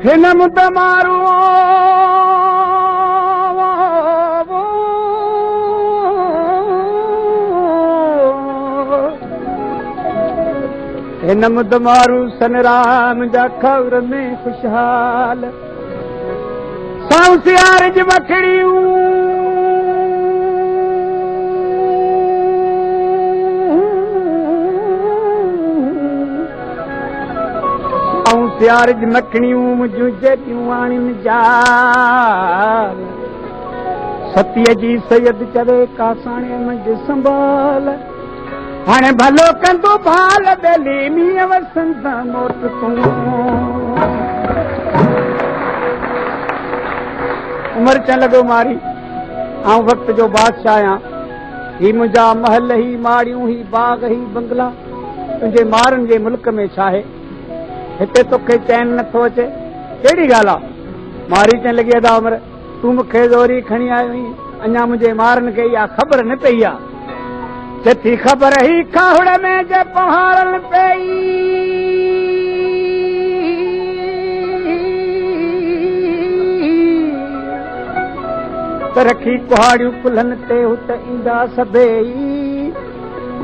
हिन मुद मारू हिन मुद मारू सन राम जा खबर में खुशहाल साऊं सियार जी मखड़ियूं सियार जी मखड़ियूं मुंहिंजूं जॾियूं आणिन जाल सतीअ जी सैयद चवे कासाणे मुंहिंजे संभाल हाणे भलो कंदो भाल बेली मींहं वसंदा मोट तूं उमर च लॻो मारी आऊं वक़्त जो बादशाह आहियां ही मुंहिंजा महल ही माड़ियूं ही बाग ही बंगला तुंहिंजे मारनि जे मुल्क में छा आहे हिते तोखे चैन नथो अचे कहिड़ी ॻाल्हि आहे मारी चवण लॻी अदा उमिरि तूं मूंखे ज़ोरी खणी आयो आहीं अञा मुंहिंजे मारनि खे इहा ख़बर न पई आहे चथी ख़बर ही खाहुड़ में जे पहाड़नि पई त रखी कुहाड़ियूं कुल्हनि ते हुते ईंदा सभई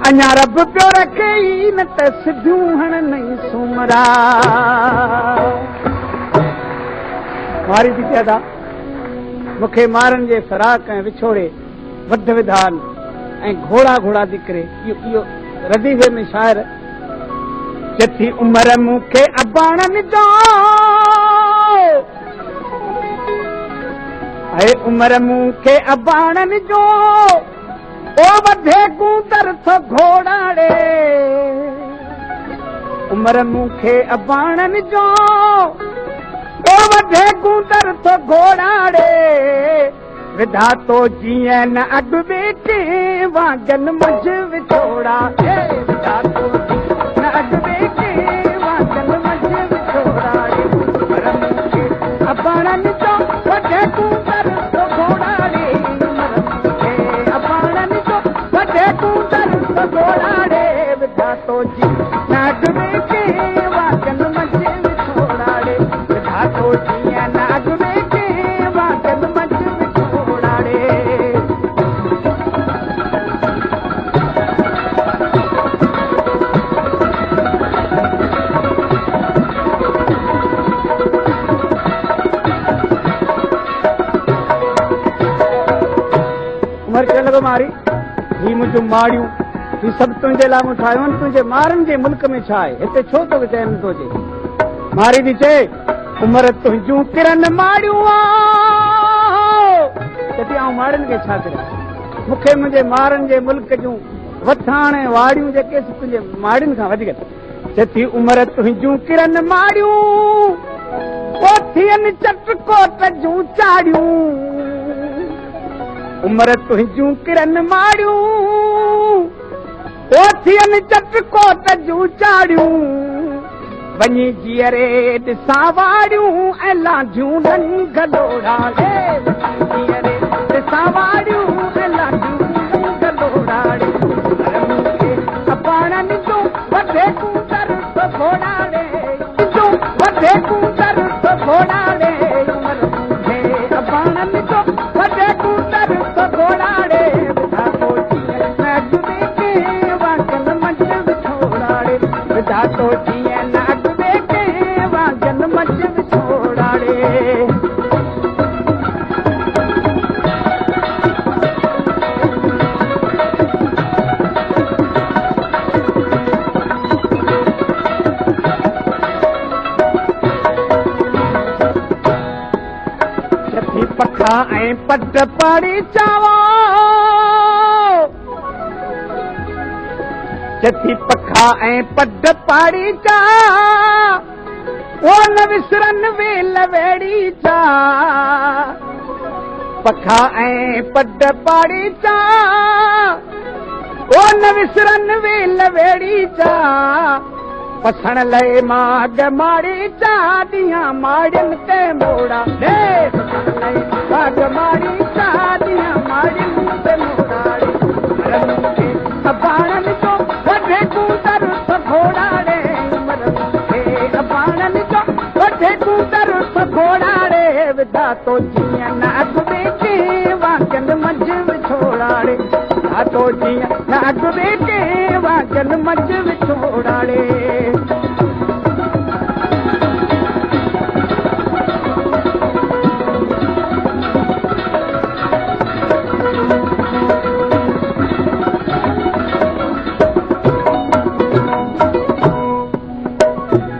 अञा रब पियो रखे ई न त सिधियूं हण नई सुमरा मारी थी चएदा मूंखे मारनि जे फराक ऐं विछोड़े वध विधान ऐं घोड़ा घोड़ा थी करे इहो रदीफ़े में शाइर चथी उमिरि मूंखे अबाणनि जो ऐं उमिरि मूंखे अबाणनि जो ओ वधे कूतर थो घोड़ाड़े उमिरि मूंखे अबाणनि जो ओ वधे कूतर थो घोड़ाड़े विधातो जीअं न अॻु बेटे वांगन मझ विछोड़ा विधातो न अॻु बेटे वांगन मझ विछोड़ाड़े उमिरि मूंखे अबाणनि जो वधे कूतर थो घोड़ाड़े घोड़ाड़े विधातो जी नाग में के वागन मझ विछोड़ाड़े विधातो जी नाग में के वागन मझ विछोड़ाड़े उमर खे लॻो मारी ही मुंहिंजूं माड़ियूं ही सभु तुंहिंजे लाइ मूं ठाहियो आहिनि तुंहिंजे मारनि जे मुल्क में छा आहे हिते छो तोखे चए नथो अचे मारी थी चए उमिरि तुंहिंजूं किरन माड़ियूं चती आऊं माड़ियुनि खे छा करियां मूंखे मुंहिंजे मारनि जे मुल्क जूं वठाण ऐं वाड़ियूं जेके तुंहिंजे माड़ियुनि खां वधीक चती उमिरि तुंहिंजूं किरन माड़ियूं पोथियनि चटकोट जूं चाड़ियूं उमिरि तुंहिंजूं किरन माड़ियूं ओथियनि चटकोट जूं चाड़ियूं वञी जीअरे ॾिसां वाड़ियूं ऐं लांझियूं गलोड़ा जीअरे ॾिसां वाड़ियूं ऐं लांझियूं गलोड़ाड़े अबाणनि जो वधे कूतर थो घोड़ाड़े जो वधे कूतर थो घोड़ाड़े अबाणनि जो वधे कूतर थो घोड़ाड़े विधातो विधातो जीअं नाग बेटे वागन मझ विछोड़ाड़े चथी पखा ऐं पट पाड़ी चावा चथी पखा ऐं पट पाड़ी चा ओ न विसरन वेल वेड़ी चा पखा ऐं पट पाड़ी चा ओ न विसरन वेल वेड़ी चा पसण लए माग माड़ी चा दियां माड़ियुनि ते मोड़ा माग माड़ी चा दियां माड़ियुनि ते मोड़ाड़े अबाणनि जो वधे कूतर थो घोड़ाड़े अबाणनि जो वधे कूतर घोड़ाड़े विधा तो जीअं नाग बेटे वांगन मंझ विछोड़ाड़े तो जीअं नाग बेटे वांगन मंझ विछोड़ाड़े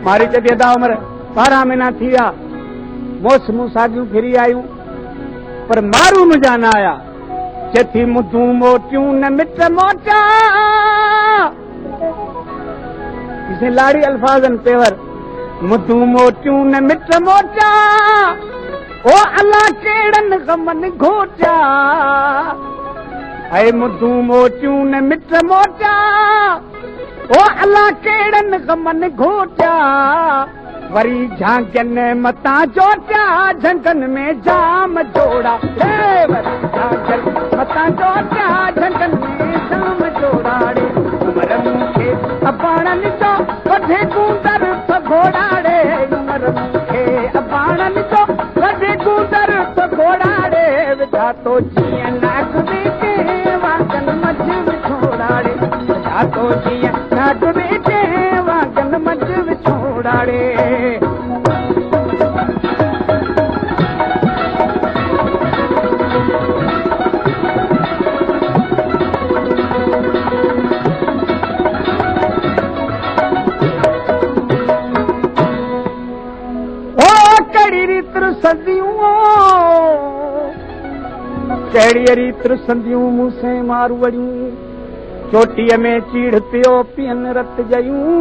मारी चटी अदा उमिरि 12 महीना थी विया मौसमूं साॻियूं फिरी आयूं पर मारू मुंहिंजा न आया चथी मुदूं मोटियूं न मिट मोटा इसे लाड़ी अल्फाज़नि पेवर मुदूं मोटियूं न मिट मोटा ओ अलाह कहिड़नि गमनि घोटा ऐं मुदूं मोटियूं न मिट मोटा ओ अलाह कहिड़नि गमनि घोटा वरी झांकनि मतां चोटा झंगनि में जाम जोड़ा वरी झांकनि मतां चोटा झंगनि में जाम जोड़ाड़े उमर मूंखे अबाणनि जो वधे कूंदर घोड़ाड़े उमर मूंखे अबाणनि जो वधे कूंदर घोड़ाड़े विधा तो जीअं नाग बेटे वांगन मझ विछोड़ाड़े विधा तो जीअं नाग बेटे वांगन मझ विछोड़ाड़े कहिड़ी रीत संदियूं मूंसे मारू वड़ियूं चोटीअ में चीड़ पियो पियन रत जयूं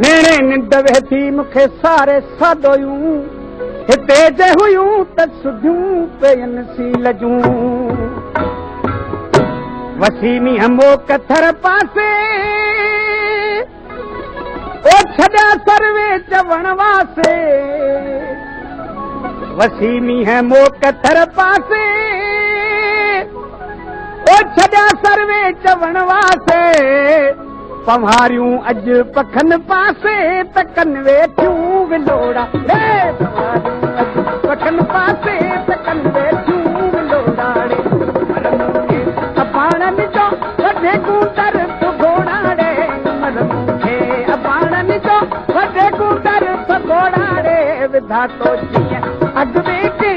नेणे निंड वेठी मूंखे सारे सादोयूं हिते जे हुयूं त सुधियूं पेयन सील जूं वसीमी हमो कथर पासे ओ छॾिया सर्वे चवण वासे वसीमी है मो कथर पासे ओ छॾिया सर्वे चवण वासे पवारियूं अॼु पखन पासे तकन वेठियूं विलोड़ा पखन पासे तकन वेठियूं विलोड़ाड़े मर मूंखे अबाणनि जो वधे कूंदर घोड़ाड़े मर मूंखे अबाणनि जो वधे कूंदर घोड़ाड़े विधा तो जीअं अग बेटे